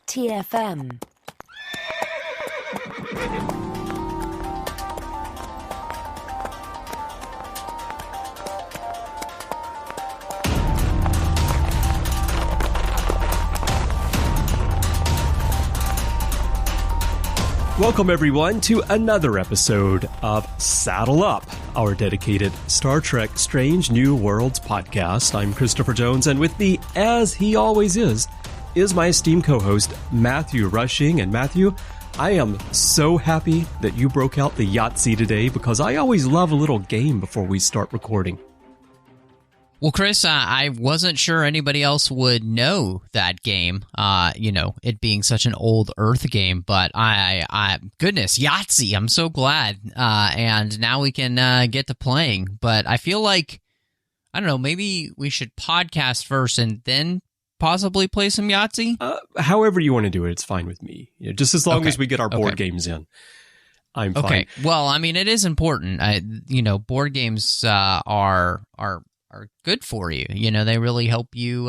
TFM. Welcome, everyone, to another episode of Saddle Up, our dedicated Star Trek Strange New Worlds podcast. I'm Christopher Jones, and with me, as he always is my esteemed co-host, Matthew Rushing. And Matthew, I am so happy that you broke out the Yahtzee today, because I always love a little game before we start recording. Well, Chris, I wasn't sure anybody else would know that game, it being such an old Earth game, but goodness, Yahtzee, I'm so glad, and now we can get to playing, but I feel like, I don't know, maybe we should podcast first and then possibly play some Yahtzee? However you want to do it, it's fine with me. Just as long as we get our board games in, I'm fine. Okay, well, I mean, it is important. Board games are good for you. They really help you,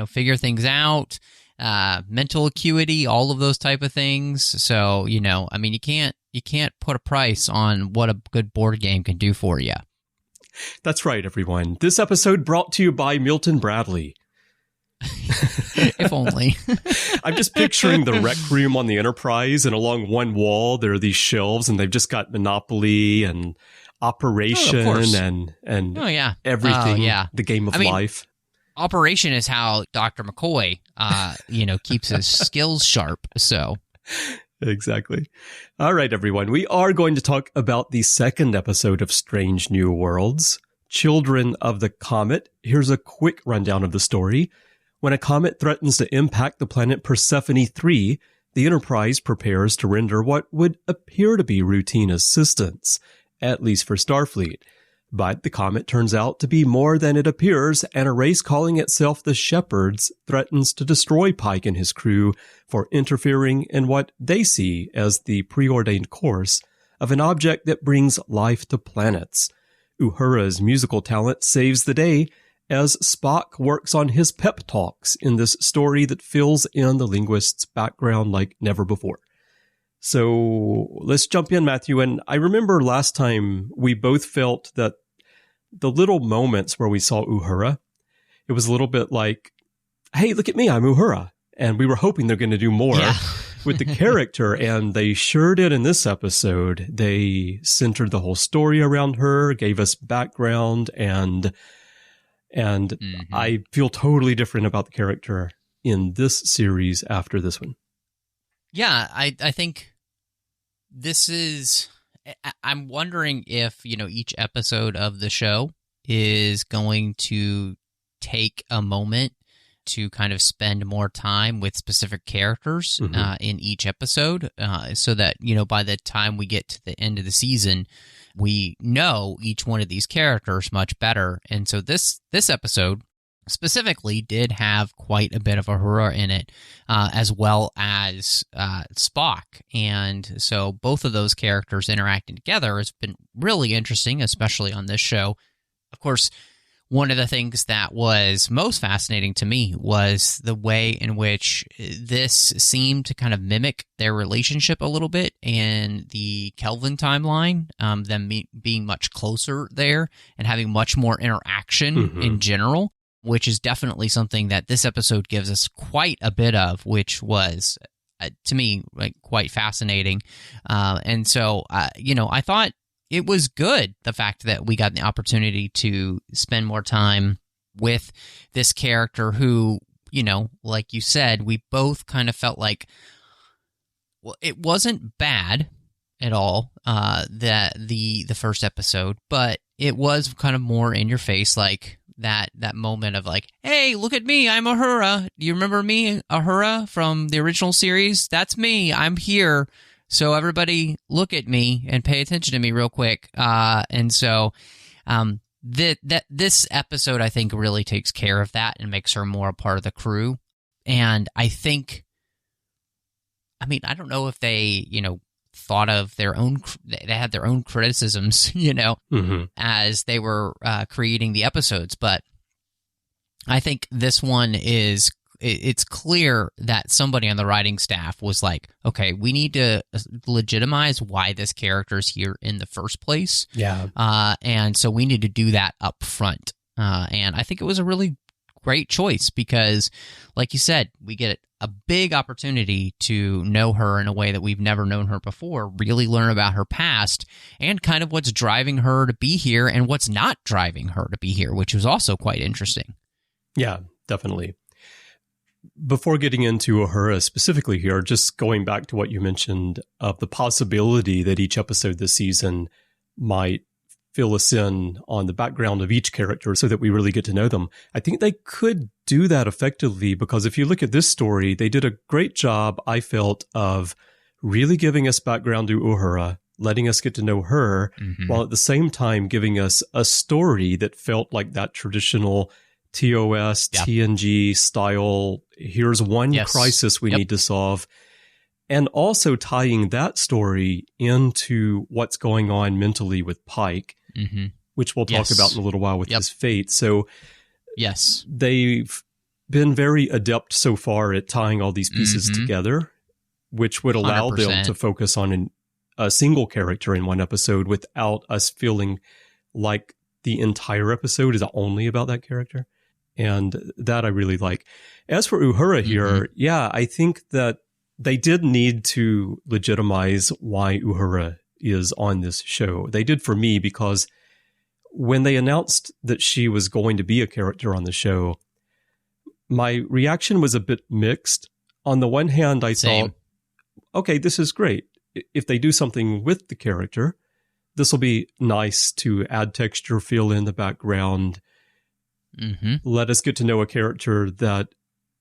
figure things out, mental acuity, all of those type of things. So, I mean, you can't put a price on what a good board game can do for you. That's right, everyone. This episode brought to you by Milton Bradley. If only. I'm just picturing the rec room on the Enterprise, and along one wall there are these shelves, and they've just got Monopoly and Operation and everything. The game of life. Operation is how Dr. McCoy, keeps his skills sharp. So exactly. All right, everyone. We are going to talk about the second episode of Strange New Worlds, Children of the Comet. Here's a quick rundown of the story. When a comet threatens to impact the planet Persephone III, the Enterprise prepares to render what would appear to be routine assistance, at least for Starfleet. But the comet turns out to be more than it appears, and a race calling itself the Shepherds threatens to destroy Pike and his crew for interfering in what they see as the preordained course of an object that brings life to planets. Uhura's musical talent saves the day as Spock works on his pep talks in this story that fills in the linguist's background like never before. So let's jump in, Matthew. And I remember last time we both felt that the little moments where we saw Uhura, it was a little bit like, hey, look at me, I'm Uhura. And we were hoping they're going to do more with the character. And they sure did in this episode. They centered the whole story around her, gave us background, and I feel totally different about the character in this series after this one. Yeah, I think this is, I'm wondering if, each episode of the show is going to take a moment to kind of spend more time with specific characters in each episode, so that, by the time we get to the end of the season, we know each one of these characters much better. And so this episode specifically did have quite a bit of Uhura in it, as well as Spock. And so both of those characters interacting together has been really interesting, especially on this show. Of course, one of the things that was most fascinating to me was the way in which this seemed to kind of mimic their relationship a little bit in the Kelvin timeline, them being much closer there and having much more interaction in general, which is definitely something that this episode gives us quite a bit of, which was, to me, quite fascinating. And so, I thought it was good, the fact that we got the opportunity to spend more time with this character who, like you said, we both kind of felt like, well, it wasn't bad at all, that the first episode, but it was kind of more in your face, like that moment of like, hey, look at me, I'm Uhura. Do you remember me, Uhura, from the original series? That's me, I'm here. So everybody look at me and pay attention to me real quick. And so this episode, I think, really takes care of that and makes her more a part of the crew. And I think, I don't know if they, thought of their own, they had their own criticisms, as they were creating the episodes. But I think this one is it's clear that somebody on the writing staff was like, okay, we need to legitimize why this character is here in the first place. Yeah. And so we need to do that up front. And I think it was a really great choice because, like you said, we get a big opportunity to know her in a way that we've never known her before, really learn about her past and kind of what's driving her to be here and what's not driving her to be here, which was also quite interesting. Yeah, definitely. Before getting into Uhura specifically here, just going back to what you mentioned of the possibility that each episode this season might fill us in on the background of each character so that we really get to know them. I think they could do that effectively because if you look at this story, they did a great job, I felt, of really giving us background to Uhura, letting us get to know her, while at the same time giving us a story that felt like that traditional TOS, TNG style, here's one crisis we need to solve, and also tying that story into what's going on mentally with Pike, which we'll talk about in a little while with his fate. So they've been very adept so far at tying all these pieces together, which would allow 100%. them to focus on a single character in one episode without us feeling like the entire episode is only about that character. And that I really like. As for Uhura here, I think that they did need to legitimize why Uhura is on this show. They did for me because when they announced that she was going to be a character on the show, my reaction was a bit mixed. On the one hand, I thought, okay, this is great. If they do something with the character, this will be nice to add texture, fill in the background, let us get to know a character that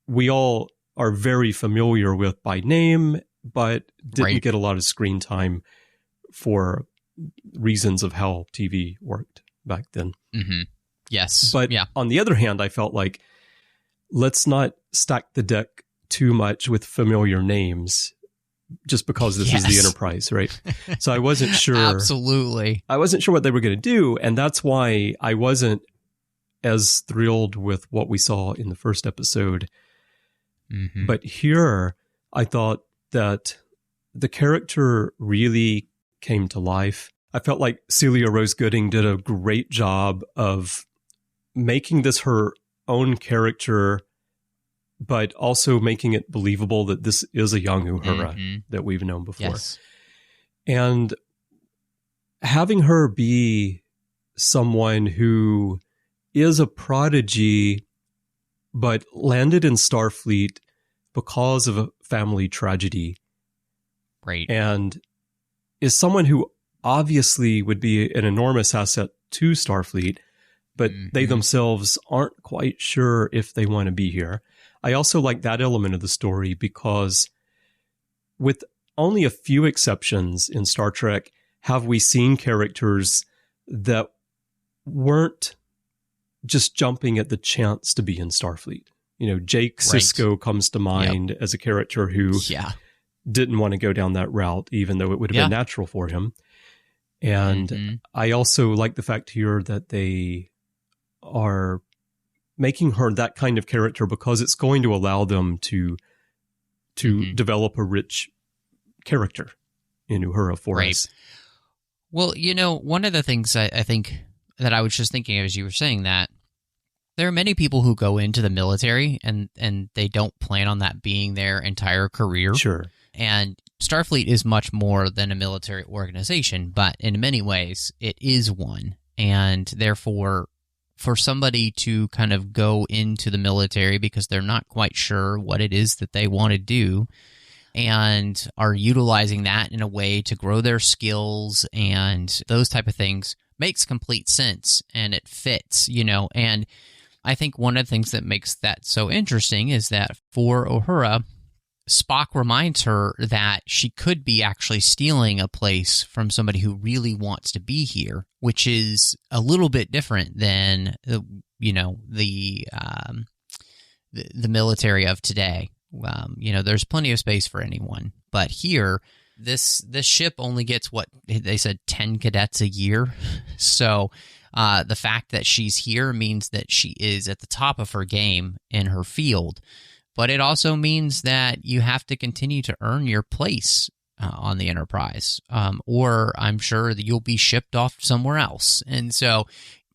we all are very familiar with by name, but didn't get a lot of screen time for reasons of how TV worked back then. Yes. But on the other hand, I felt like, let's not stack the deck too much with familiar names just because this is the Enterprise, right? So I wasn't sure. Absolutely. I wasn't sure what they were going to do. And that's why I wasn't as thrilled with what we saw in the first episode. But here, I thought that the character really came to life. I felt like Celia Rose Gooding did a great job of making this her own character, but also making it believable that this is a young Uhura that we've known before. And having her be someone who is a prodigy, but landed in Starfleet because of a family tragedy. And is someone who obviously would be an enormous asset to Starfleet, but they themselves aren't quite sure if they want to be here. I also like that element of the story because with only a few exceptions in Star Trek, have we seen characters that weren't just jumping at the chance to be in Starfleet. You know, Jake Sisko comes to mind as a character who didn't want to go down that route, even though it would have been natural for him. And I also like the fact here that they are making her that kind of character because it's going to allow them to develop a rich character in Uhura for us. Well, you know, one of the things I think that I was just thinking of as you were saying that, there are many people who go into the military and they don't plan on that being their entire career. And Starfleet is much more than a military organization, but in many ways it is one. And therefore, for somebody to kind of go into the military because they're not quite sure what it is that they want to do and are utilizing that in a way to grow their skills and those type of things makes complete sense and it fits, you know. And I think one of the things that makes that so interesting is that for Uhura, Spock reminds her that she could be actually stealing a place from somebody who really wants to be here, which is a little bit different than, you know, the military of today. You know, there's plenty of space for anyone, but here, this ship only gets what they said 10 cadets a year. So the fact that she's here means that she is at the top of her game in her field. but it also means that you have to continue to earn your place on the Enterprise, or I'm sure that you'll be shipped off somewhere else. And so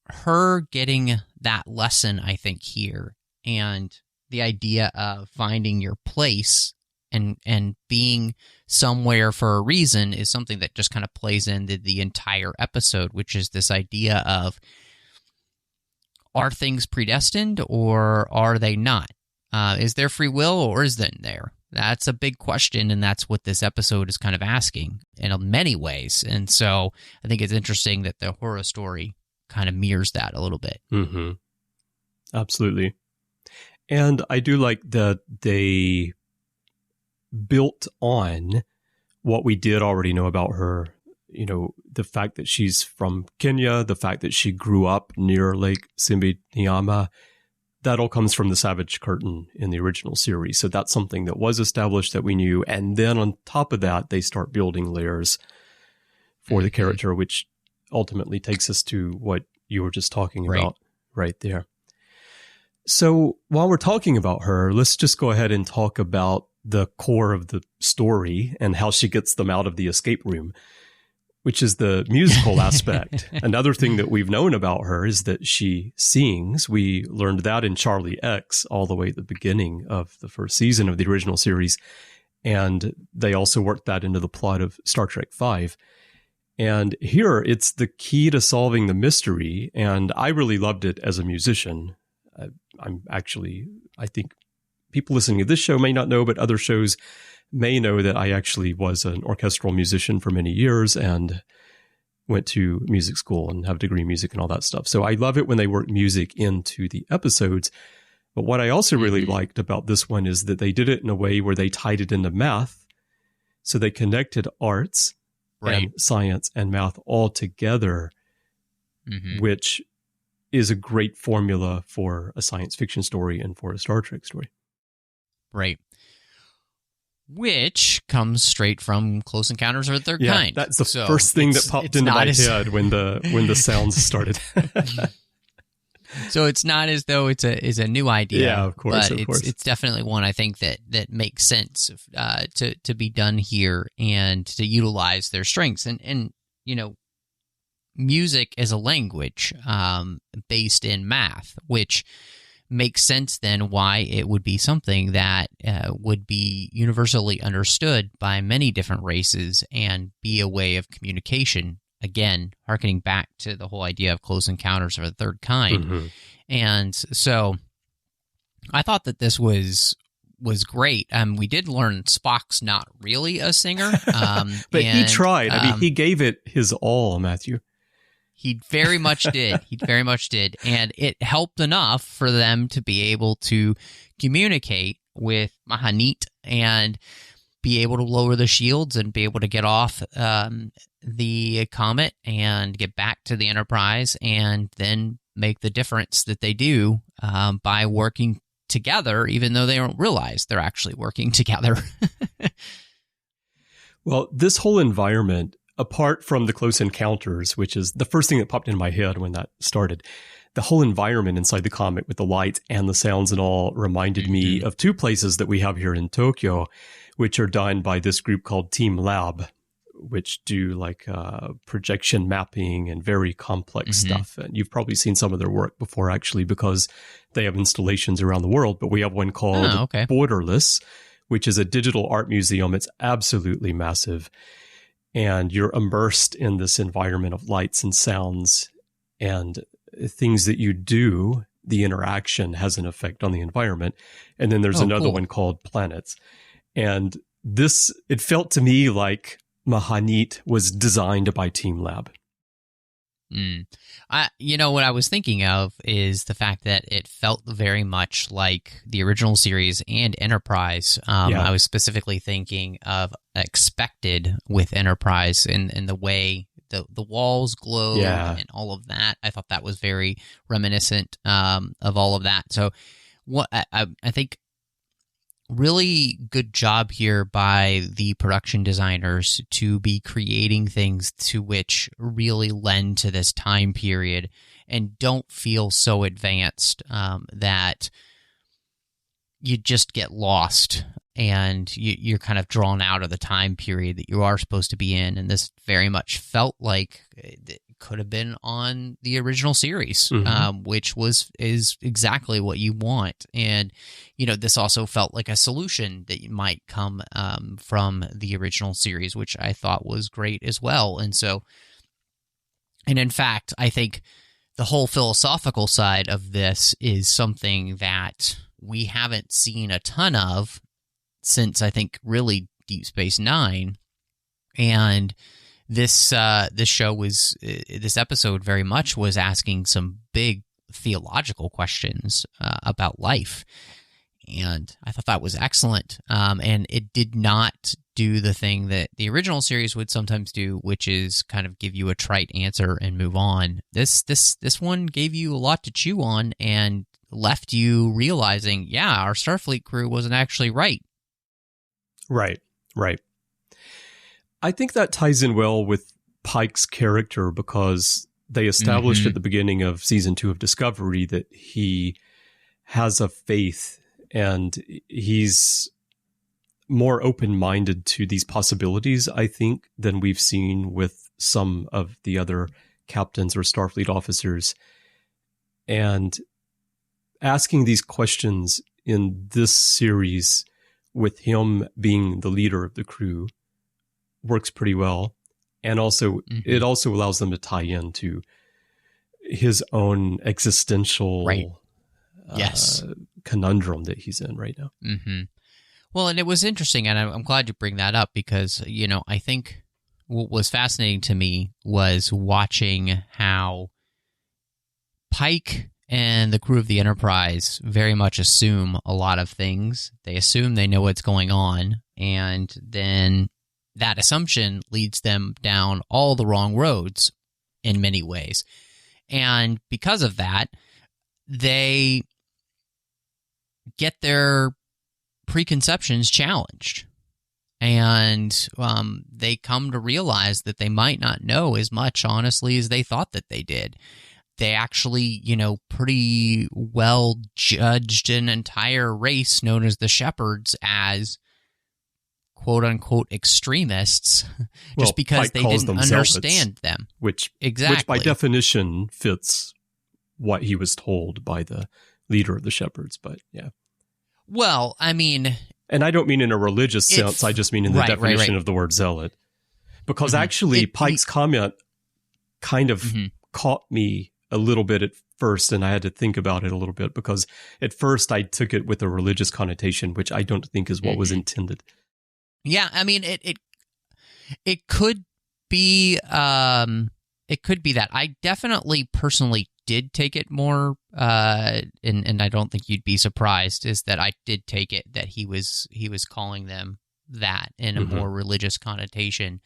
her getting that lesson, I think, here, and the idea of finding your place and being somewhere for a reason is something that just kind of plays into the entire episode, which is this idea of, are things predestined or are they not? Is there free will or isn't there? That's a big question, and that's what this episode is kind of asking in many ways. And so I think it's interesting that the Uhura story kind of mirrors that a little bit. Mm-hmm. Absolutely. And I do like that they built on what we did already know about her. You know, the fact that she's from Kenya, the fact that she grew up near Lake Simbiniama, that all comes from the Savage Curtain in the original series. So that's something that was established that we knew. And then on top of that, they start building layers for the character, which ultimately takes us to what you were just talking about right there. So while we're talking about her, let's just go ahead and talk about the core of the story and how she gets them out of the escape room, which is the musical aspect. Another thing that we've known about her is that she sings. We learned that in Charlie X all the way at the beginning of the first season of the original series. And they also worked that into the plot of Star Trek V. And here it's the key to solving the mystery. And I really loved it as a musician. I think people listening to this show may not know, but other shows may know that I actually was an orchestral musician for many years and went to music school and have a degree in music and all that stuff. So I love it when they work music into the episodes. But what I also really liked about this one is that they did it in a way where they tied it into math. So they connected arts and science and math all together, which is a great formula for a science fiction story and for a Star Trek story. Right. Which comes straight from Close Encounters of the Third Kind. That's the first thing that popped into my head when the sounds started. So it's not as though it's a new idea. Yeah, of course, but it's definitely one I think that makes sense to be done here and to utilize their strengths. And you know, music as a language based in math, which makes sense then why it would be something that would be universally understood by many different races and be a way of communication. Again, harkening back to the whole idea of Close Encounters of the Third Kind. And so I thought that this was great. We did learn Spock's not really a singer. But he tried. I mean, he gave it his all, Matthew. He very much did. He very much did. And it helped enough for them to be able to communicate with Mahanit and be able to lower the shields and be able to get off the Comet and get back to the Enterprise and then make the difference that they do by working together, even though they don't realize they're actually working together. Well, this whole environment, apart from the Close Encounters, which is the first thing that popped in my head when that started, the whole environment inside the Comet with the lights and the sounds and all reminded me of two places that we have here in Tokyo, which are done by this group called Team Lab, which do like projection mapping and very complex stuff. And you've probably seen some of their work before, actually, because they have installations around the world. But we have one called Borderless, which is a digital art museum. It's absolutely massive. And you're immersed in this environment of lights and sounds and things that you do. The interaction has an effect on the environment. And then there's another one called Planets. And this, it felt to me like Mahanit was designed by Team Lab. You know, what I was thinking of is the fact that it felt very much like the original series and Enterprise. I was specifically thinking of Expected with Enterprise and the way the walls glow and all of that. I thought that was very reminiscent of all of that. So what I think really good job here by the production designers to be creating things to which really lend to this time period and don't feel so advanced that you just get lost, and you're kind of drawn out of the time period that you are supposed to be in. And this very much felt like it could have been on the original series, which is exactly what you want. And, this also felt like a solution that might come from the original series, which I thought was great as well. And in fact, I think the whole philosophical side of this is something that we haven't seen a ton of since, I think, really Deep Space Nine. And this episode very much was asking some big theological questions about life. And I thought that was excellent. And it did not do the thing that the original series would sometimes do, which is kind of give you a trite answer and move on. This one gave you a lot to chew on and left you realizing, yeah, our Starfleet crew wasn't actually right. Right. I think that ties in well with Pike's character, because they established at the beginning of season 2 of Discovery that he has a faith and he's more open-minded to these possibilities, I think, than we've seen with some of the other captains or Starfleet officers. And asking these questions in this series with him being the leader of the crew works pretty well. And also, it also allows them to tie into his own existential conundrum that he's in right now. Well, and it was interesting, and I'm glad you bring that up, because, I think what was fascinating to me was watching how Pike and the crew of the Enterprise very much assume a lot of things. They assume they know what's going on, and then that assumption leads them down all the wrong roads in many ways. And because of that, they get their preconceptions challenged. And they come to realize that they might not know as much, honestly, as they thought that they did. They actually, pretty well judged an entire race known as the Shepherds as quote-unquote extremists, just because they didn't understand them. Which by definition fits what he was told by the leader of the Shepherds, but yeah. Well, I mean... And I don't mean in a religious sense, I just mean in the definition of the word zealot. Because actually, Pike's comment kind of caught me a little bit at first, and I had to think about it a little bit, because at first I took it with a religious connotation, which I don't think is what was intended. Yeah, I mean, it could be that. I definitely personally did take it more, and I don't think you'd be surprised, is that I did take it that he was calling them that in a more religious connotation.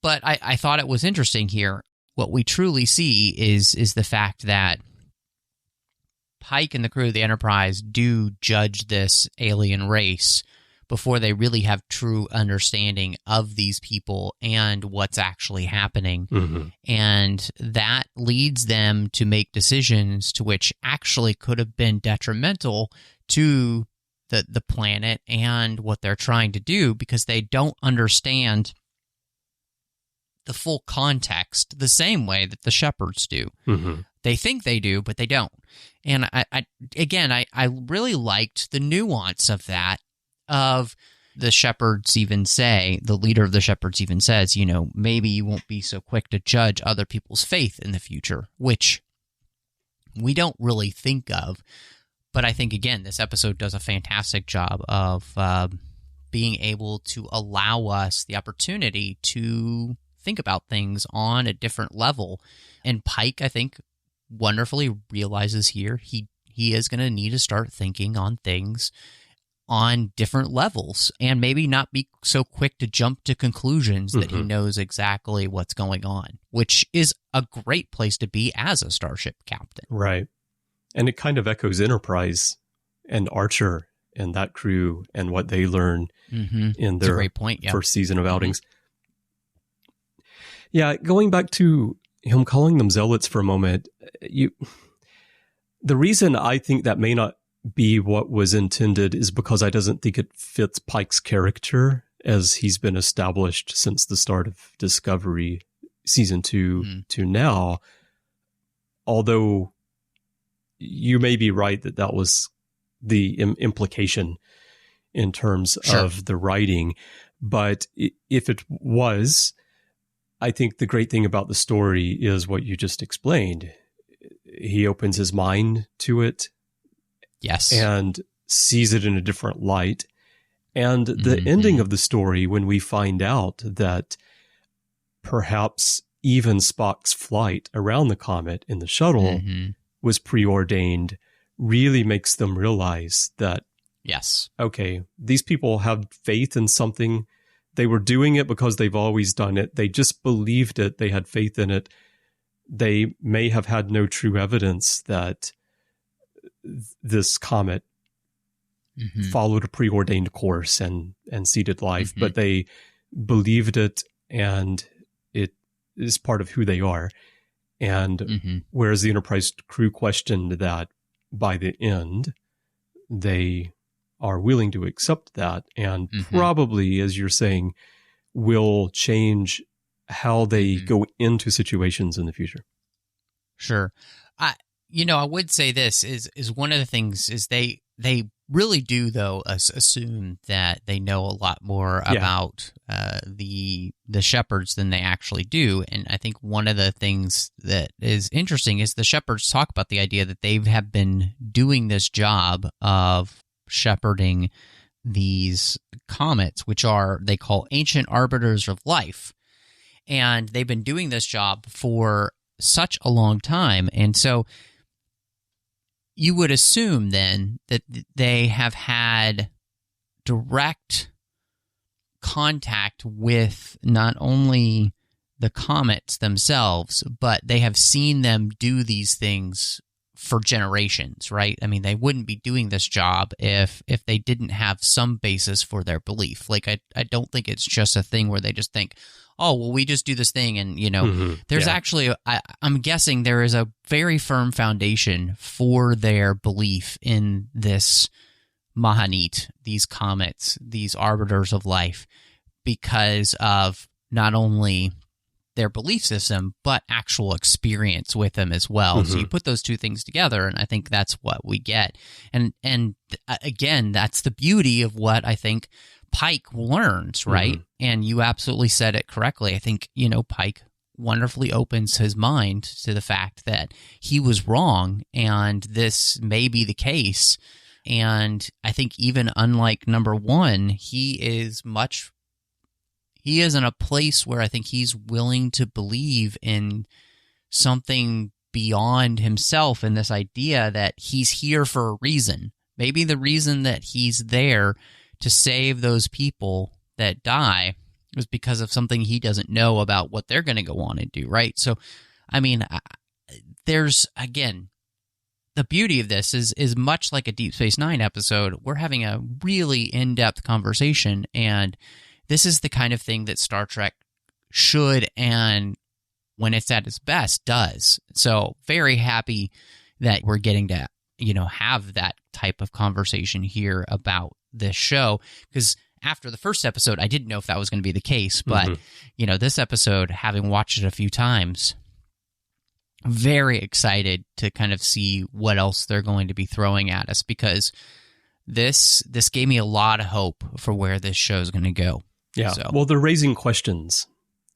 But I thought it was interesting here. What we truly see is the fact that Pike and the crew of the Enterprise do judge this alien race before they really have true understanding of these people and what's actually happening. And that leads them to make decisions to which actually could have been detrimental to the planet and what they're trying to do, because they don't understand the full context the same way that the Shepherds do. They think they do, but they don't. And I really liked the nuance of that. Of the Shepherds even say, the leader of the Shepherds even says, maybe you won't be so quick to judge other people's faith in the future, which we don't really think of. But I think, again, this episode does a fantastic job of being able to allow us the opportunity to think about things on a different level. And Pike, I think, wonderfully realizes here he is going to need to start thinking on things on different levels, and maybe not be so quick to jump to conclusions that he knows exactly what's going on, which is a great place to be as a starship captain. Right. And it kind of echoes Enterprise and Archer and that crew and what they learn in their first season of outings. Yeah, going back to him calling them zealots for a moment, the reason I think that may not be what was intended is because I doesn't think it fits Pike's character as he's been established since the start of Discovery season 2 to now. Although you may be right that was the implication in terms of the writing. But if it was, I think the great thing about the story is what you just explained. He opens his mind to it. Yes. And sees it in a different light. And the ending of the story, when we find out that perhaps even Spock's flight around the comet in the shuttle was preordained, really makes them realize that, yes, okay, these people have faith in something. They were doing it because they've always done it. They just believed it. They had faith in it. They may have had no true evidence that this comet followed a preordained course and seeded life, but they believed it, and it is part of who they are. And whereas the Enterprise crew questioned that, by the end, they are willing to accept that, and probably, as you're saying, will change how they go into situations in the future. Sure. I would say this is one of the things is they really do, though, assume that they know a lot more about the shepherds than they actually do. And I think one of the things that is interesting is the shepherds talk about the idea that they have been doing this job of shepherding these comets, which they call ancient arbiters of life. And they've been doing this job for such a long time. And so you would assume then that they have had direct contact with not only the comets themselves, but they have seen them do these things for generations, right? I mean, they wouldn't be doing this job if they didn't have some basis for their belief. Like, I don't think it's just a thing where they just think, oh, well, we just do this thing. And, there's actually, I'm guessing there is a very firm foundation for their belief in this Mahanit, these comets, these arbiters of life, because of not only their belief system, but actual experience with them as well. So you put those two things together, and I think that's what we get. And again, that's the beauty of what I think Pike learns, right? And you absolutely said it correctly. I think, Pike wonderfully opens his mind to the fact that he was wrong, and this may be the case. And I think even unlike number one, he is in a place where I think he's willing to believe in something beyond himself, and this idea that he's here for a reason. Maybe the reason that he's there to save those people that die was because of something he doesn't know about what they're going to go on and do, right? So, I mean, there's, again, the beauty of this is much like a Deep Space Nine episode. We're having a really in-depth conversation, and this is the kind of thing that Star Trek should, and when it's at its best, does. So very happy that we're getting to, have that type of conversation here about this show, because after the first episode, I didn't know if that was going to be the case, but, this episode, having watched it a few times, very excited to kind of see what else they're going to be throwing at us, because this gave me a lot of hope for where this show is going to go. Yeah. So. Well, they're raising questions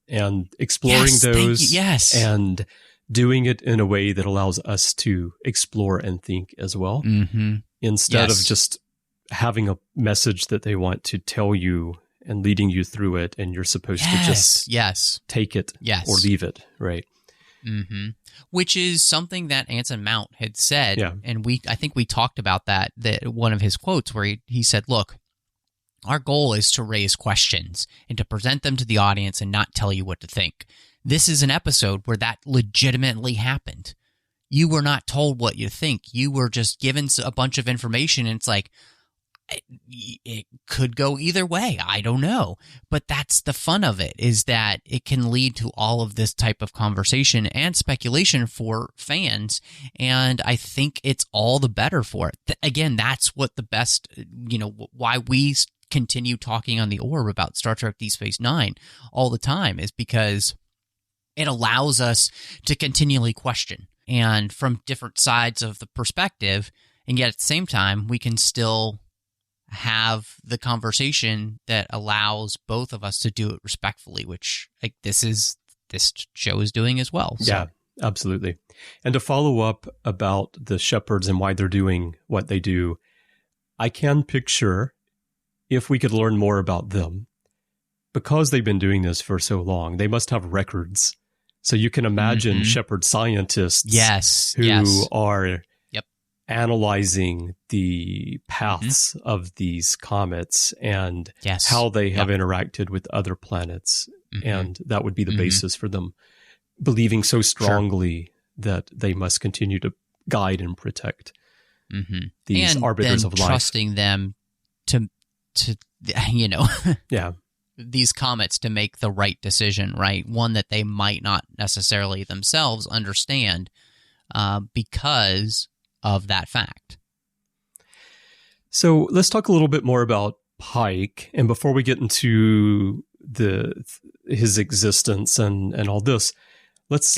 and exploring those. Yes. And doing it in a way that allows us to explore and think as well. Instead of just having a message that they want to tell you and leading you through it, and you're supposed to just take it or leave it, right? Which is something that Anson Mount had said, and I think we talked about that one of his quotes where he said, look, our goal is to raise questions and to present them to the audience and not tell you what to think. This is an episode where that legitimately happened. You were not told what you think. You were just given a bunch of information, and it's like, it could go either way. I don't know. But that's the fun of it, is that it can lead to all of this type of conversation and speculation for fans. And I think it's all the better for it. Again, that's what the best, why we continue talking on the Orb about Star Trek Deep Space Nine all the time, is because it allows us to continually question and from different sides of the perspective. And yet at the same time, we can still have the conversation that allows both of us to do it respectfully, which this show is doing as well. So. Yeah, absolutely. And to follow up about the shepherds and why they're doing what they do, I can picture, if we could learn more about them, because they've been doing this for so long, they must have records. So you can imagine shepherd scientists who are analyzing the paths of these comets and how they have interacted with other planets. And that would be the basis for them believing so strongly that they must continue to guide and protect these and arbiters of life. Trusting them to these comets to make the right decision, right? One that they might not necessarily themselves understand because of that fact. So let's talk a little bit more about Pike. And before we get into his existence and all this, let's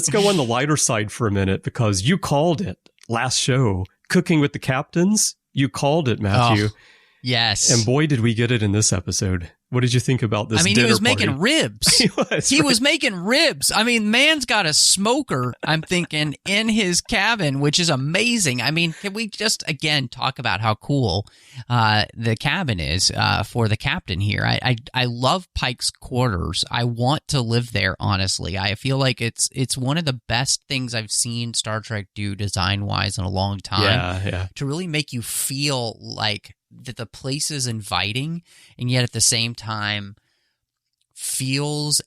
go on the lighter side for a minute, because you called it last show, Cooking with the Captains. You called it, Matthew. Oh, yes. And boy, did we get it in this episode. What did you think about this? He was party? making ribs. He was making ribs. Man's got a smoker, I'm thinking, in his cabin, which is amazing. Can we just, again, talk about how cool the cabin is for the captain here? I love Pike's quarters. I want to live there, honestly. I feel like it's one of the best things I've seen Star Trek do design-wise in a long time. Yeah. To really make you feel like that the place is inviting, and yet at the same time feels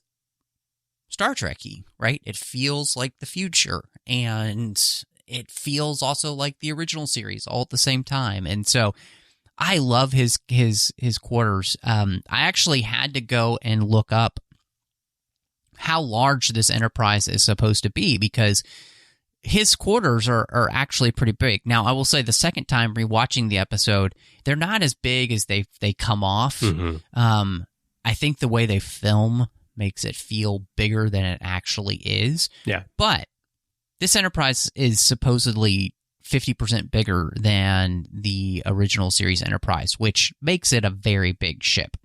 Star Trek-y, right? It feels like the future, and it feels also like the original series all at the same time. And so I love his quarters. I actually had to go and look up how large this Enterprise is supposed to be, because his quarters are actually pretty big. Now, I will say the second time rewatching the episode, they're not as big as they come off. I think the way they film makes it feel bigger than it actually is. Yeah. But this Enterprise is supposedly 50% bigger than the original series Enterprise, which makes it a very big ship.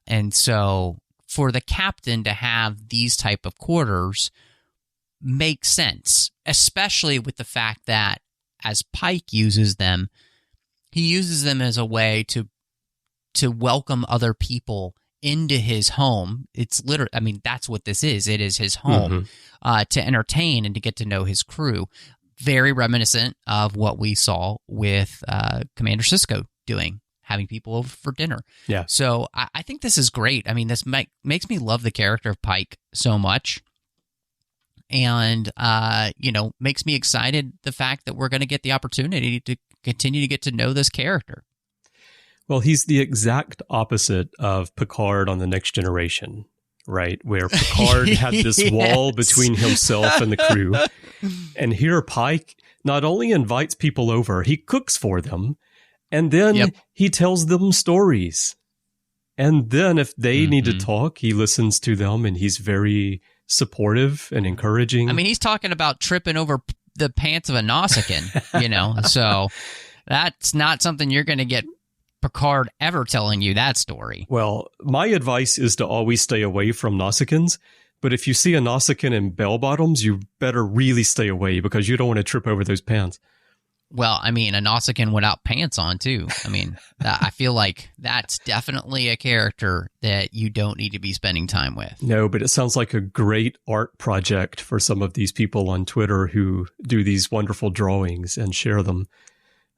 And so for the captain to have these type of quarters makes sense, especially with the fact that as Pike uses them, he uses them as a way to welcome other people into his home. It's literally, that's what this is. It is his home to entertain and to get to know his crew. Very reminiscent of what we saw with Commander Sisko doing, having people over for dinner. Yeah. So I think this is great. This makes me love the character of Pike so much. And, makes me excited the fact that we're going to get the opportunity to continue to get to know this character. Well, he's the exact opposite of Picard on The Next Generation, right? Where Picard had this wall between himself and the crew. And here Pike not only invites people over, he cooks for them, and then he tells them stories. And then if they need to talk, he listens to them, and he's very supportive and encouraging. He's talking about tripping over the pants of a Nausicaan, so that's not something you're going to get Picard ever telling you that story. Well, my advice is to always stay away from Nausicans, but if you see a Nausicaan in bell bottoms, you better really stay away, because you don't want to trip over those pants. Well, a Nausicaan without pants on, too. I feel like that's definitely a character that you don't need to be spending time with. No, but it sounds like a great art project for some of these people on Twitter who do these wonderful drawings and share them.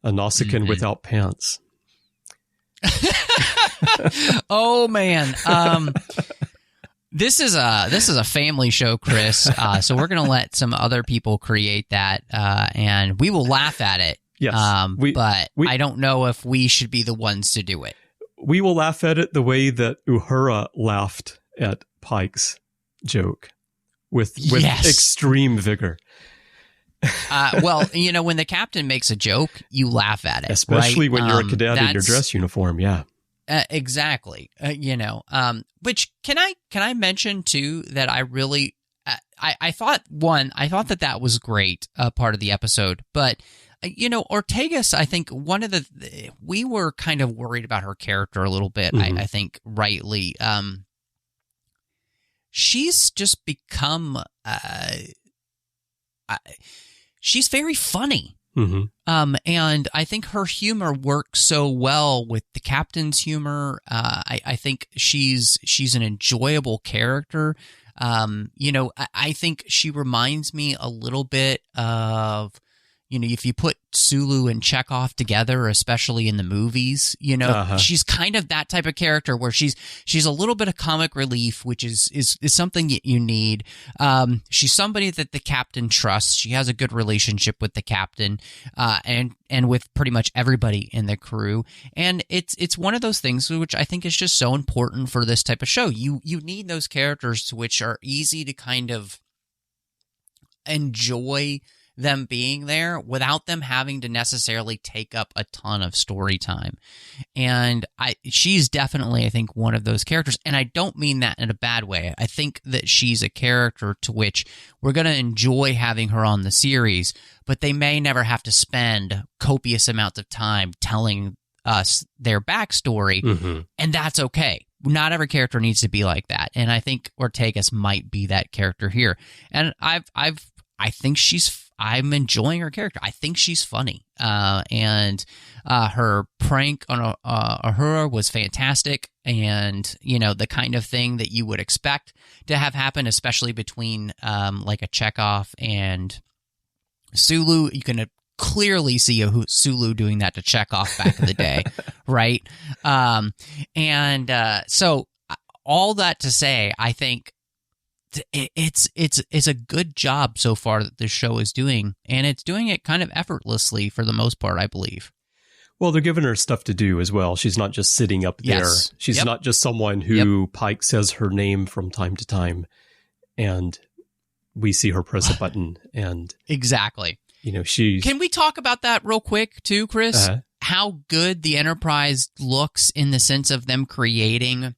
A Nausicaan without pants. Oh, man. This is a family show, Chris. So we're going to let some other people create that, and we will laugh at it. Yes. But I don't know if we should be the ones to do it. We will laugh at it the way that Uhura laughed at Pike's joke with extreme vigor. Well, when the captain makes a joke, you laugh at it. Especially right? when you're a cadet in your dress uniform, yeah. Exactly. Which can I mention too that I really I thought that was great part of the episode, but Ortegas, I think we were kind of worried about her character a little bit. Mm-hmm. I think rightly. She's just become she's very funny. Mm-hmm. And I think her humor works so well with the captain's humor. I think she's an enjoyable character. I think she reminds me a little bit of, if you put Sulu and Chekhov together, especially in the movies, she's kind of that type of character where she's a little bit of comic relief, which is something that you need. She's somebody that the captain trusts. She has a good relationship with the captain, and with pretty much everybody in the crew. And it's one of those things which I think is just so important for this type of show. You need those characters which are easy to kind of enjoy them being there without them having to necessarily take up a ton of story time. And she's definitely, I think, one of those characters. And I don't mean that in a bad way. I think that she's a character to which we're going to enjoy having her on the series, but they may never have to spend copious amounts of time telling us their backstory. Mm-hmm. And that's okay. Not every character needs to be like that. And I think Ortegas might be that character here. And I'm enjoying her character. I think she's funny. And her prank on Uhura was fantastic. And, the kind of thing that you would expect to have happen, especially between like a Chekhov and Sulu. You can clearly see Sulu doing that to Chekhov back in the day, right? So all that to say, I think it's a good job so far that this show is doing, and it's doing it kind of effortlessly for the most part, I believe. Well, they're giving her stuff to do as well. She's not just sitting up there. Yes. She's not just someone who Pike says her name from time to time, and we see her press a button. And exactly. She's... Can we talk about that real quick too, Chris? How good the Enterprise looks in the sense of them creating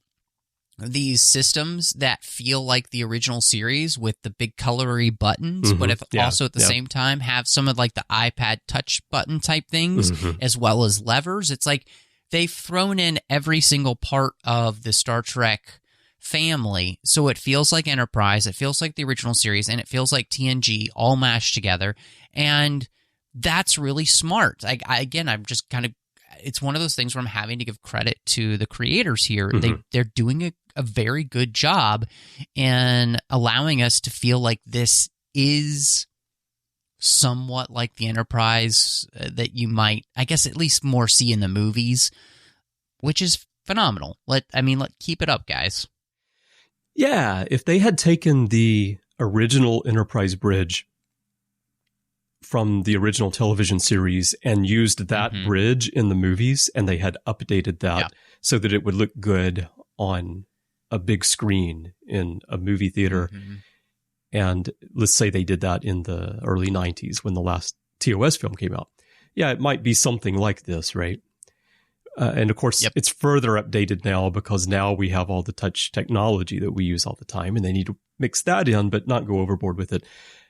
these systems that feel like the original series with the big colory buttons, but also at the same time have some of like the iPad touch button type things, as well as levers. It's like they've thrown in every single part of the Star Trek family, so it feels like Enterprise, it feels like the original series, and it feels like TNG all mashed together, and that's really smart. I'm just kind of, it's one of those things where I'm having to give credit to the creators here. They're doing a very good job in allowing us to feel like this is somewhat like the Enterprise that you might, I guess, at least more see in the movies, which is phenomenal. Let's keep it up, guys. Yeah, if they had taken the original Enterprise bridge from the original television series and used that bridge in the movies, and they had updated that so that it would look good on a big screen in a movie theater. And let's say they did that in the early 90s when the last TOS film came out. Yeah, it might be something like this, right? And of course, it's further updated now because now we have all the touch technology that we use all the time, and they need to mix that in, but not go overboard with it.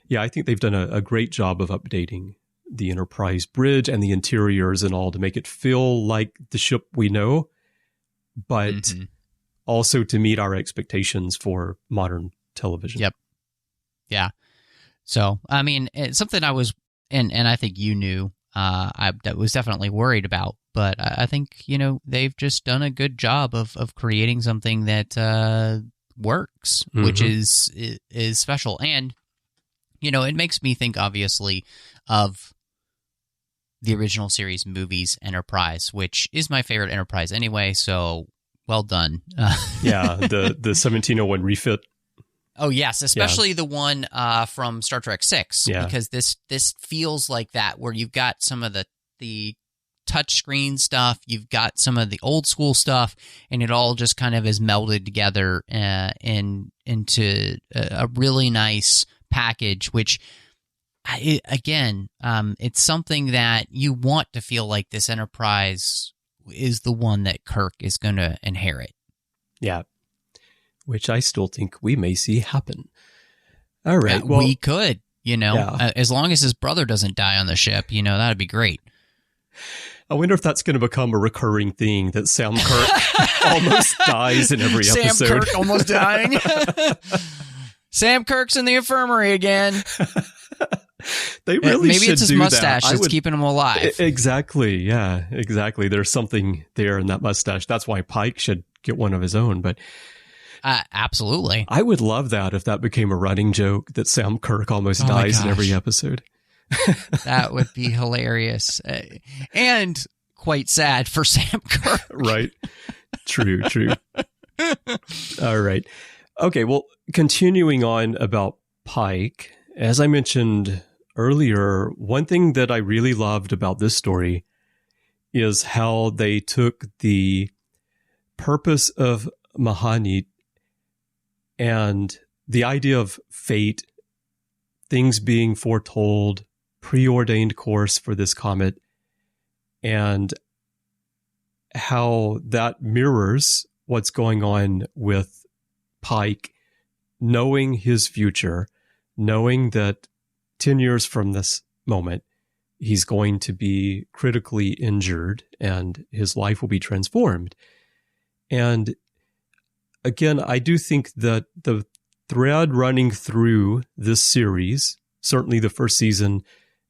Yeah, I think they've done a great job of updating the Enterprise bridge and the interiors and all to make it feel like the ship we know, but also to meet our expectations for modern television. Yep. Yeah. So, it's something I was, and I think you knew, I was definitely worried about, but I think, they've just done a good job of creating something that works, which is special. And, it makes me think, obviously, of the original series movies Enterprise, which is my favorite Enterprise anyway, so well done. Yeah, the 1701 refit. Oh, yes, especially the one from Star Trek VI, because this feels like that, where you've got some of the the touchscreen stuff, you've got some of the old school stuff, and it all just kind of is melded together into a really nice package, which, it's something that you want to feel like this Enterprise is the one that Kirk is going to inherit. Yeah, which I still think we may see happen. All right. Yeah, we could, as long as his brother doesn't die on the ship, that'd be great. I wonder if that's going to become a recurring thing, that Sam Kirk almost dies in every episode. Sam Kirk almost dying. Sam Kirk's in the infirmary again. They really maybe should it's his do mustache that. that's keeping him alive. Exactly. Yeah, exactly. There's something there in that mustache. That's why Pike should get one of his own. But absolutely. I would love that if that became a running joke, that Sam Kirk almost dies in every episode. That would be hilarious. And quite sad for Sam Kirk. Right. True. All right. Okay, well, continuing on about Pike, as I mentioned earlier, one thing that I really loved about this story is how they took the purpose of Mahanit and the idea of fate, things being foretold, preordained course for this comet, and how that mirrors what's going on with Pike, knowing his future, knowing that 10 years from this moment, he's going to be critically injured and his life will be transformed. And again, I do think that the thread running through this series, certainly the first season,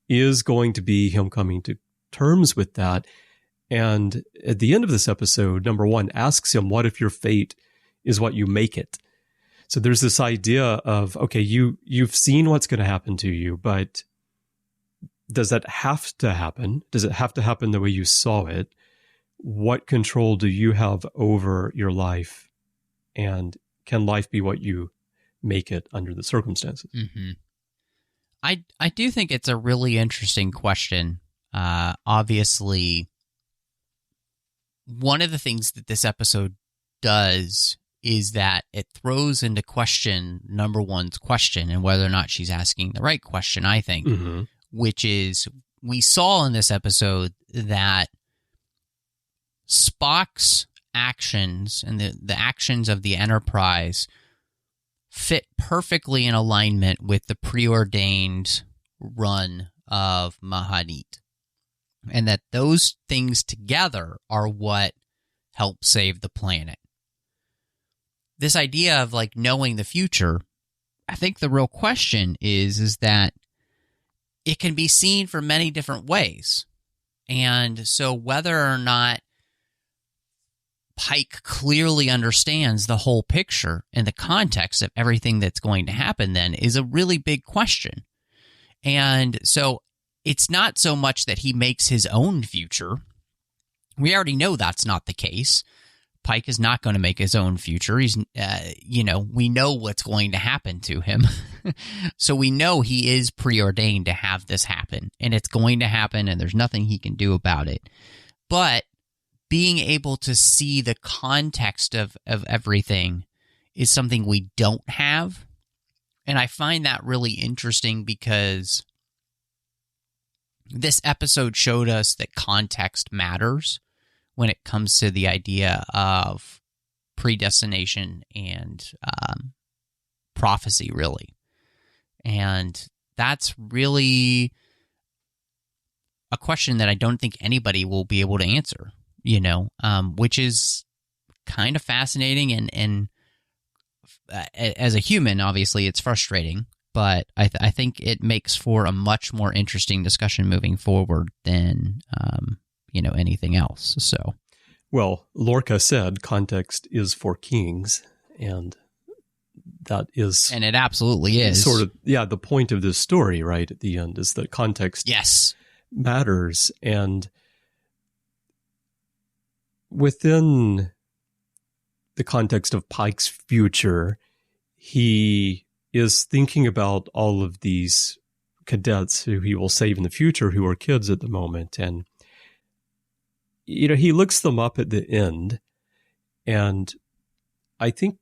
is going to be him coming to terms with that. And at the end of this episode, number one asks him, what if your fate is what you make it? So there's this idea of, okay, you've seen what's going to happen to you, but does that have to happen? Does it have to happen the way you saw it? What control do you have over your life? And can life be what you make it under the circumstances? Mm-hmm. I do think it's a really interesting question. Obviously, one of the things that this episode does is that it throws into question number one's question and whether or not she's asking the right question, I think, which is, we saw in this episode that Spock's actions and the actions of the Enterprise fit perfectly in alignment with the preordained run of Mahanit, and that those things together are what help save the planet. This idea of like knowing the future, I think the real question is that it can be seen from many different ways. And so whether or not Pike clearly understands the whole picture and the context of everything that's going to happen then is a really big question. And so it's not so much that he makes his own future. We already know that's not the case. Pike is not going to make his own future. He's, we know what's going to happen to him. So we know he is preordained to have this happen, and it's going to happen, and there's nothing he can do about it. But being able to see the context of everything is something we don't have. And I find that really interesting because this episode showed us that context matters when it comes to the idea of predestination and prophecy, really. And that's really a question that I don't think anybody will be able to answer, which is kind of fascinating. And as a human, obviously, it's frustrating. But I think it makes for a much more interesting discussion moving forward than anything else. So, well, Lorca said context is for kings, and that is, and it absolutely is sort of, the point of this story, right? At the end, is that context, matters, and within the context of Pike's future, he is thinking about all of these cadets who he will save in the future, who are kids at the moment, and he looks them up at the end, and I think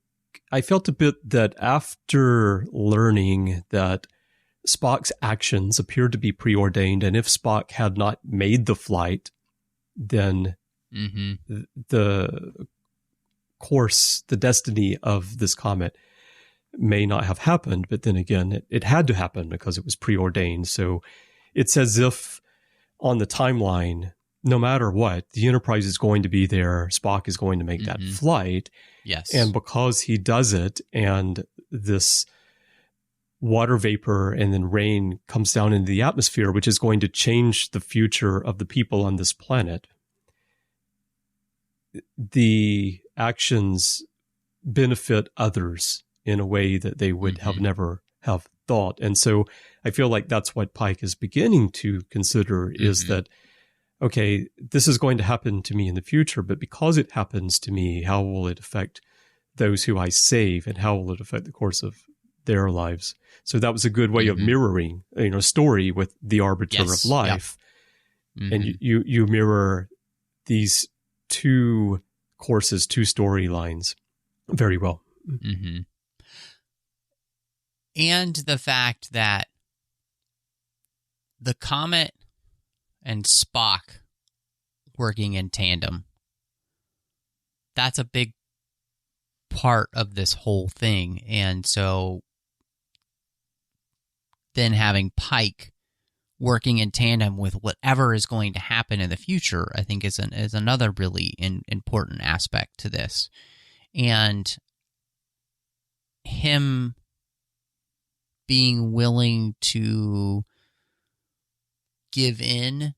I felt a bit that after learning that Spock's actions appeared to be preordained, and if Spock had not made the flight, then the course, the destiny of this comet may not have happened. But then again, it had to happen because it was preordained. So it's as if on the timeline, no matter what, the Enterprise is going to be there. Spock is going to make that flight. Yes. And because he does it, and this water vapor and then rain comes down into the atmosphere, which is going to change the future of the people on this planet, the actions benefit others in a way that they would have never have thought. And so I feel like that's what Pike is beginning to consider is that, okay, this is going to happen to me in the future, but because it happens to me, how will it affect those who I save, and how will it affect the course of their lives? So that was a good way of mirroring, a story with the arbiter of life. And you mirror these two courses, two storylines very well. And the fact that the Comet and Spock working in tandem, that's a big part of this whole thing. And so then having Pike working in tandem with whatever is going to happen in the future, I think is another really important aspect to this. And him being willing to give in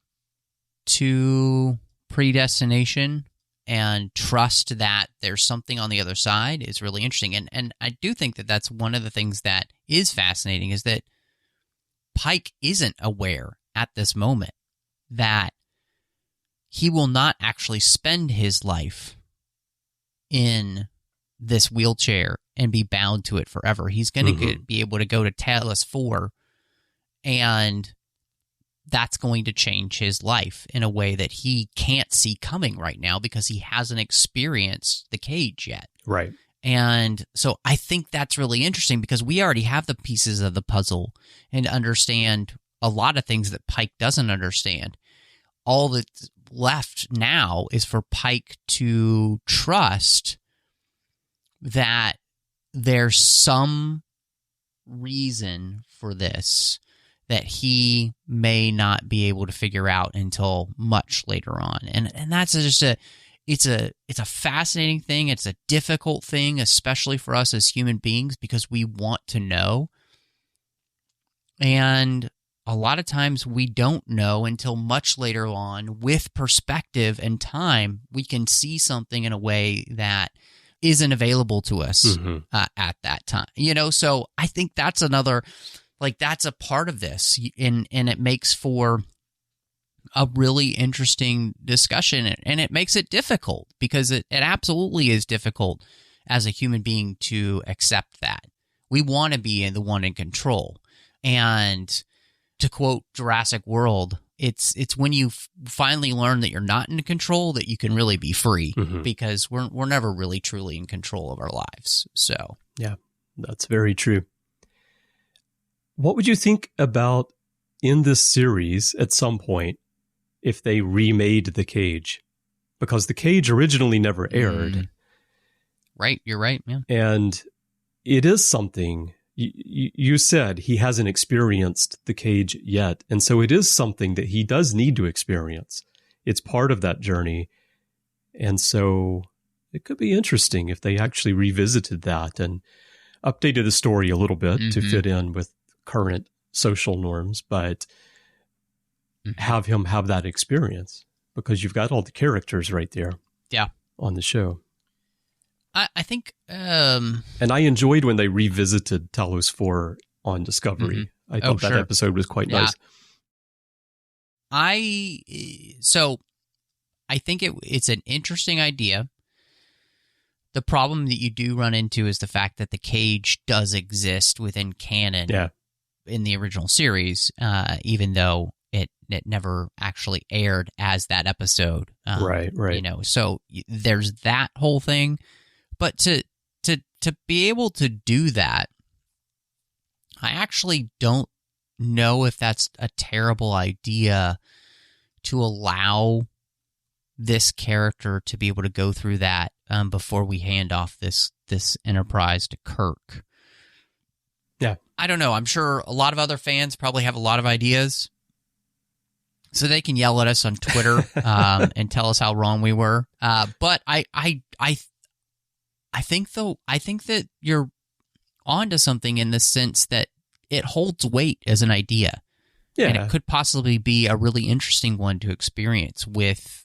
to predestination and trust that there's something on the other side is really interesting. And I do think that that's one of the things that is fascinating, is that Pike isn't aware at this moment that he will not actually spend his life in this wheelchair and be bound to it forever. He's going to be able to go to Talos 4, and that's going to change his life in a way that he can't see coming right now because he hasn't experienced the cage yet. Right. And so I think that's really interesting because we already have the pieces of the puzzle and understand a lot of things that Pike doesn't understand. All that's left now is for Pike to trust that there's some reason for this that he may not be able to figure out until much later on. And that's just it's a fascinating thing. It's a difficult thing, especially for us as human beings, because we want to know. And a lot of times we don't know until much later on. With perspective and time, we can see something in a way that isn't available to us at that time. So I think that's another, that's a part of this, and it makes for a really interesting discussion, and it makes it difficult because it absolutely is difficult as a human being to accept that. We want to be the one in control. And to quote Jurassic World, it's when you finally learn that you're not in control that you can really be free, because we're never really truly in control of our lives. So yeah, that's very true. What would you think about in this series at some point if they remade The Cage? Because The Cage originally never aired. Right, you're right, yeah. And it is something, you said he hasn't experienced The Cage yet, and so it is something that he does need to experience. It's part of that journey. And so it could be interesting if they actually revisited that and updated the story a little bit to fit in with current social norms, but have him have that experience, because you've got all the characters right there on the show. I think... and I enjoyed when they revisited Talos 4 on Discovery. I thought that episode was quite nice. So I think it's an interesting idea. The problem that you do run into is the fact that the cage does exist within canon in the original series, even though it it never actually aired as that episode. Right. So there's that whole thing. But to be able to do that, I actually don't know if that's a terrible idea to allow this character to be able to go through that before we hand off this Enterprise to Kirk. Yeah. I don't know. I'm sure a lot of other fans probably have a lot of ideas, so they can yell at us on Twitter and tell us how wrong we were. But I think that you're onto something in the sense that it holds weight as an idea. Yeah. And it could possibly be a really interesting one to experience with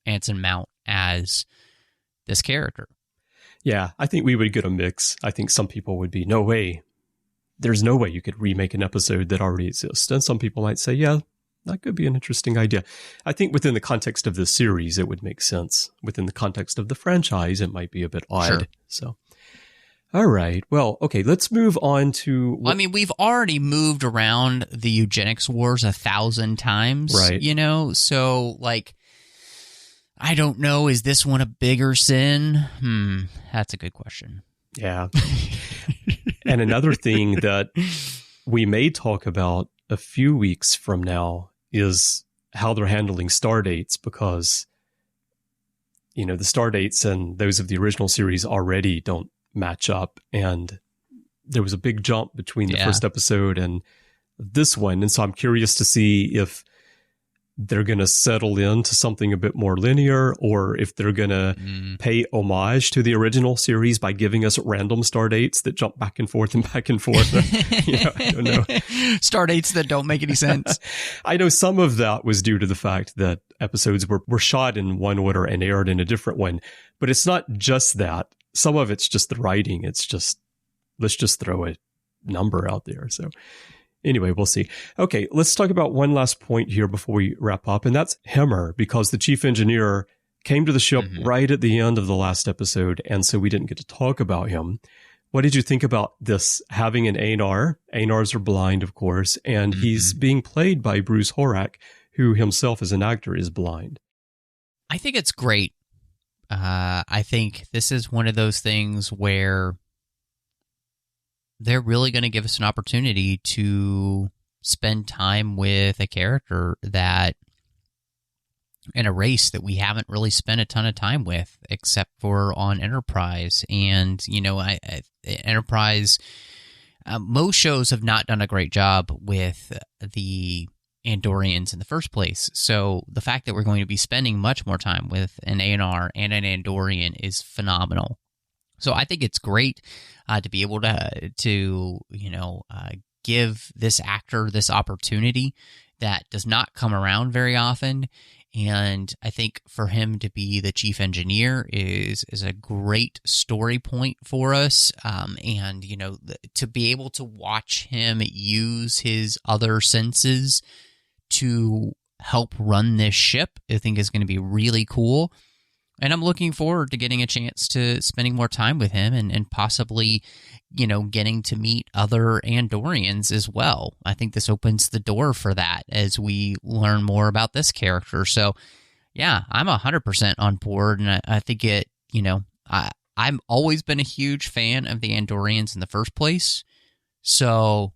Anson Mount as this character. Yeah, I think we would get a mix. I think some people would be, no way. There's no way you could remake an episode that already exists. And some people might say, yeah, that could be an interesting idea. I think within the context of the series, it would make sense. Within the context of the franchise, it might be a bit odd. Sure. So, all right. Well, okay, let's move on to... I mean, we've already moved around the eugenics wars 1,000 times, right? So, like, I don't know, is this one a bigger sin? That's a good question. Yeah. And another thing that we may talk about a few weeks from now is how they're handling star dates, because, the star dates and those of the original series already don't match up. And there was a big jump between the first episode and this one. And so I'm curious to see if they're going to settle into something a bit more linear, or if they're going to pay homage to the original series by giving us random star dates that jump back and forth and back and forth. I don't know. Star dates that don't make any sense. I know some of that was due to the fact that episodes were shot in one order and aired in a different one. But it's not just that. Some of it's just the writing. It's just, let's just throw a number out there. So anyway, we'll see. Okay, let's talk about one last point here before we wrap up, and that's Hemmer, because the chief engineer came to the ship right at the end of the last episode, and so we didn't get to talk about him. What did you think about this, having an Anar? Anars are blind, of course, and he's being played by Bruce Horak, who himself as an actor is blind. I think it's great. I think this is one of those things where they're really going to give us an opportunity to spend time with a character that, in a race that we haven't really spent a ton of time with, except for on Enterprise. And, Enterprise, most shows have not done a great job with the Andorians in the first place. So the fact that we're going to be spending much more time with an ANR and an Andorian is phenomenal. So I think it's great to be able to give this actor this opportunity that does not come around very often. And I think for him to be the chief engineer is a great story point for us. And, to be able to watch him use his other senses to help run this ship, I think is going to be really cool. And I'm looking forward to getting a chance to spending more time with him and possibly, getting to meet other Andorians as well. I think this opens the door for that as we learn more about this character. So, yeah, I'm 100% on board. And I think I've always been a huge fan of the Andorians in the first place. So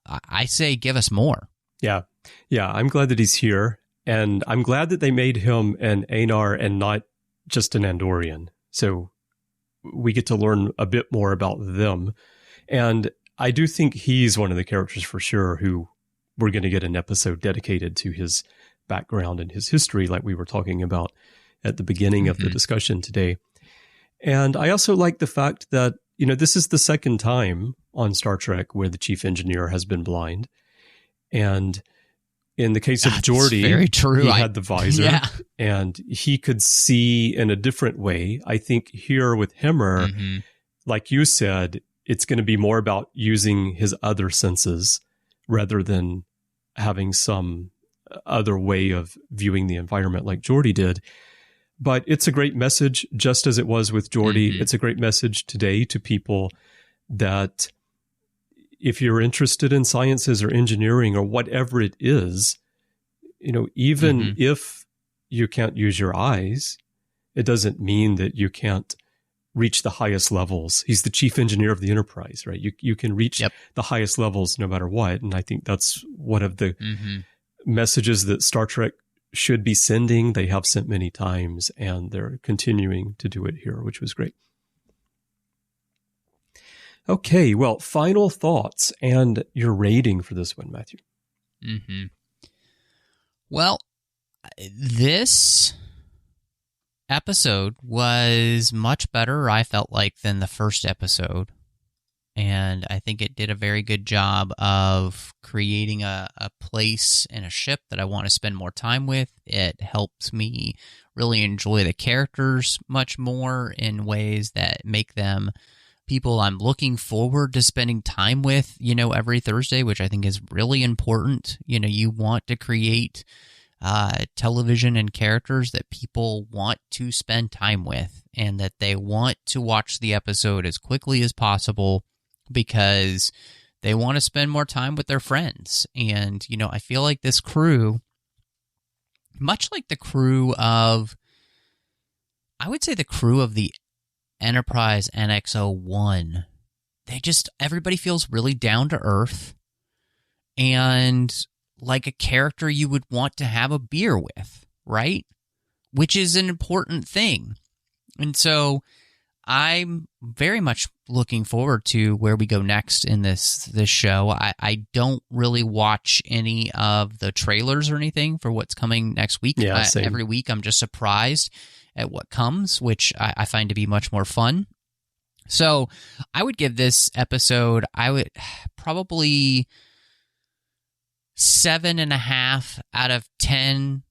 I say give us more. Yeah. Yeah, I'm glad that he's here. And I'm glad that they made him an Anar and not just an Andorian. So we get to learn a bit more about them. And I do think he's one of the characters for sure who we're going to get an episode dedicated to his background and his history, like we were talking about at the beginning of the discussion today. And I also like the fact that, this is the second time on Star Trek where the chief engineer has been blind. And in the case of Geordi, very true. He had the visor and he could see in a different way. I think here with Hemmer, like you said, it's going to be more about using his other senses rather than having some other way of viewing the environment like Geordi did. But it's a great message, just as it was with Geordi. It's a great message today to people that if you're interested in sciences or engineering or whatever it is, even if you can't use your eyes, it doesn't mean that you can't reach the highest levels. He's the chief engineer of the Enterprise, right? You can reach the highest levels no matter what. And I think that's one of the messages that Star Trek should be sending. They have sent many times, and they're continuing to do it here, which was great. Okay, well, final thoughts and your rating for this one, Matthew. Well, this episode was much better, I felt like, than the first episode. And I think it did a very good job of creating a place and a ship that I want to spend more time with. It helps me really enjoy the characters much more in ways that make them people I'm looking forward to spending time with, every Thursday, which I think is really important. You want to create television and characters that people want to spend time with, and that they want to watch the episode as quickly as possible because they want to spend more time with their friends. And, I feel like this crew, much like the crew of, I would say the crew of the Enterprise NX-01, everybody feels really down to earth and like a character you would want to have a beer with, right? Which is an important thing. And so I'm very much looking forward to where we go next in this show. I don't really watch any of the trailers or anything for what's coming next week. Yeah, same. Every week I'm just surprised at what comes, which I find to be much more fun. So I would give this episode, I would probably 7.5 out of 10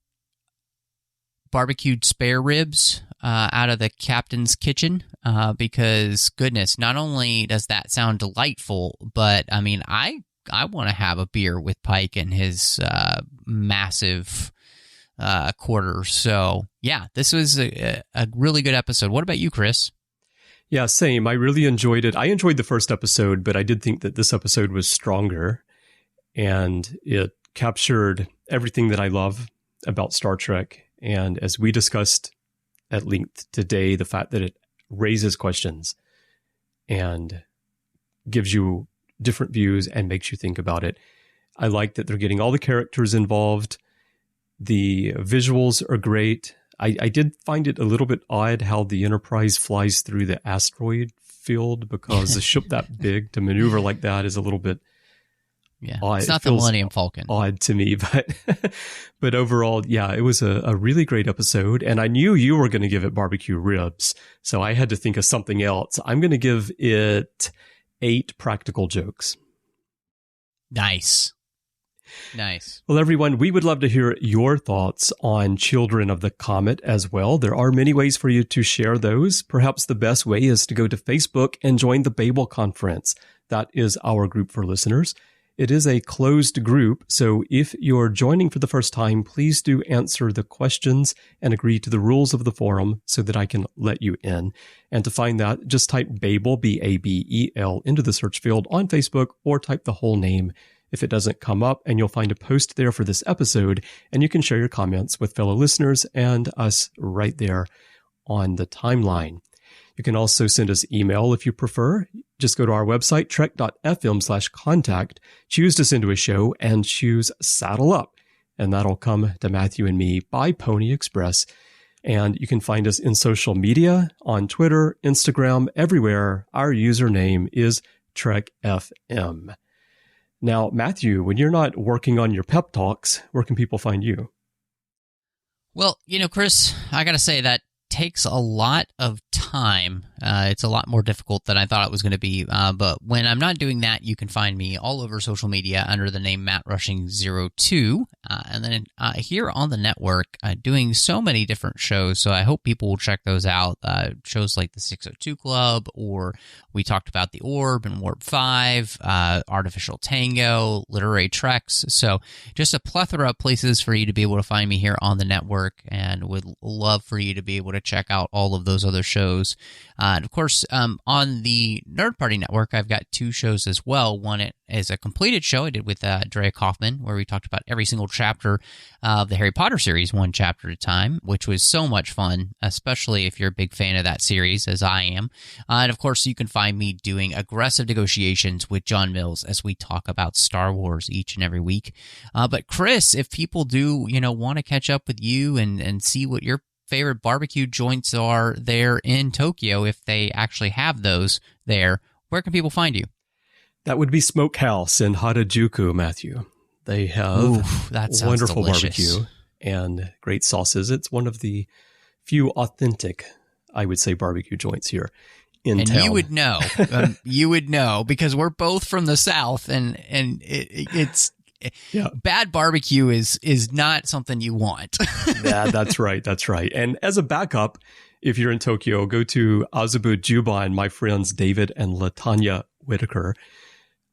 barbecued spare ribs out of the captain's kitchen, because goodness, not only does that sound delightful, but I mean, I want to have a beer with Pike and his massive quarters. So yeah, this was a really good episode. What about you, Chris? Yeah, same. I really enjoyed it. I enjoyed the first episode, but I did think that this episode was stronger, and it captured everything that I love about Star Trek. And as we discussed at length today, the fact that it raises questions and gives you different views and makes you think about it. I like that they're getting all the characters involved. The visuals are great. I did find it a little bit odd how the Enterprise flies through the asteroid field, because a ship that big to maneuver like that is a little bit odd. It's not the Millennium Falcon. Odd to me, but overall, yeah, it was a really great episode. And I knew you were going to give it barbecue ribs, so I had to think of something else. I'm going to give it 8 practical jokes. Nice. Well, everyone, we would love to hear your thoughts on Children of the Comet as well. There are many ways for you to share those. Perhaps the best way is to go to Facebook and join the Babel Conference. That is our group for listeners. It is a closed group, so if you're joining for the first time, please do answer the questions and agree to the rules of the forum so that I can let you in. And to find that, just type Babel, B-A-B-E-L, into the search field on Facebook, or type the whole name if it doesn't come up, and you'll find a post there for this episode, and you can share your comments with fellow listeners and us right there on the timeline. You can also send us email if you prefer. Just go to our website, trek.fm/contact, choose to send to a show, and choose Saddle Up. And that'll come to Matthew and me by Pony Express. And you can find us in social media, on Twitter, Instagram, everywhere. Our username is TrekFM. Now, Matthew, when you're not working on your pep talks, where can people find you? Well, Chris, I got to say that takes a lot of time. It's a lot more difficult than I thought it was going to be. But when I'm not doing that, you can find me all over social media under the name MattRushing02. And then here on the network, doing so many different shows. So I hope people will check those out. Shows like the 602 Club, or we talked about the Orb and Warp 5, Artificial Tango, Literary Treks. So just a plethora of places for you to be able to find me here on the network, and would love for you to be able to check out all of those other shows. And of course, on the Nerd Party Network, I've got 2 shows as well. One is a completed show I did with Drea Kaufman, where we talked about every single chapter of the Harry Potter series, one chapter at a time, which was so much fun, especially if you're a big fan of that series, as I am. And of course, you can find me doing aggressive negotiations with John Mills as we talk about Star Wars each and every week. But Chris, if people do, want to catch up with you and see what your favorite barbecue joints are there in Tokyo, if they actually have those there, where can people find you? That would be Smokehouse in Harajuku, Matthew. They have wonderful barbecue and great sauces. It's one of the few authentic, I would say, barbecue joints here in town. And you would know, because we're both from the South, and it's bad barbecue is not something you want. Yeah, that's right. That's right. And as a backup, if you're in Tokyo, go to Azubu Juban, my friends David and Latanya Whitaker.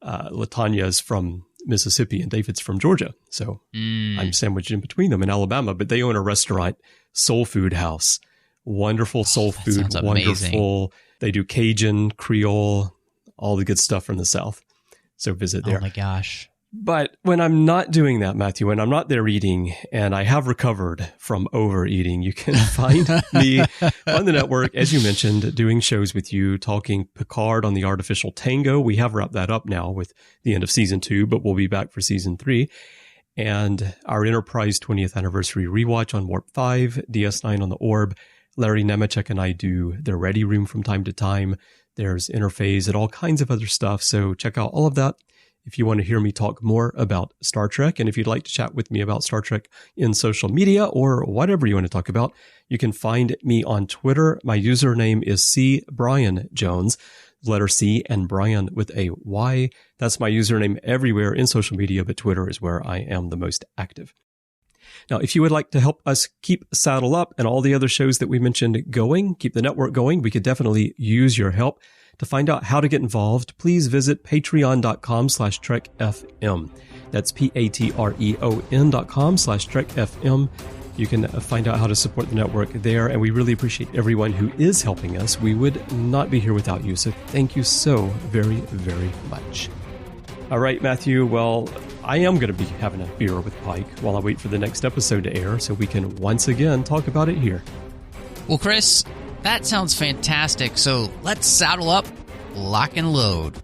Latanya is from Mississippi and David's from Georgia. So I'm sandwiched in between them in Alabama, but they own a restaurant, Soul Food House. Wonderful soul food. Wonderful. They do Cajun, Creole, all the good stuff from the South. So visit there. Oh my gosh. But when I'm not doing that, Matthew, when I'm not there eating, and I have recovered from overeating, you can find me on the network, as you mentioned, doing shows with you, talking Picard on the Artificial Tango. We have wrapped that up now with the end of season 2, but we'll be back for season 3. And our Enterprise 20th anniversary rewatch on Warp 5, DS9 on the Orb. Larry Nemechek and I do the Ready Room from time to time. There's Interphase and all kinds of other stuff. So check out all of that if you want to hear me talk more about Star Trek. And if you'd like to chat with me about Star Trek in social media or whatever you want to talk about, you can find me on Twitter. My username is C. Bryan Jones, letter C and Bryan with a Y. That's my username everywhere in social media, but Twitter is where I am the most active. Now, if you would like to help us keep Saddle Up and all the other shows that we mentioned going, keep the network going, we could definitely use your help. To find out how to get involved, please visit patreon.com/TrekFM. That's patreon.com/TrekFM. You can find out how to support the network there, and we really appreciate everyone who is helping us. We would not be here without you, so thank you so very, very much. All right, Matthew, well, I am going to be having a beer with Pike while I wait for the next episode to air so we can once again talk about it here. Well, Chris, that sounds fantastic. So let's saddle up, lock and load.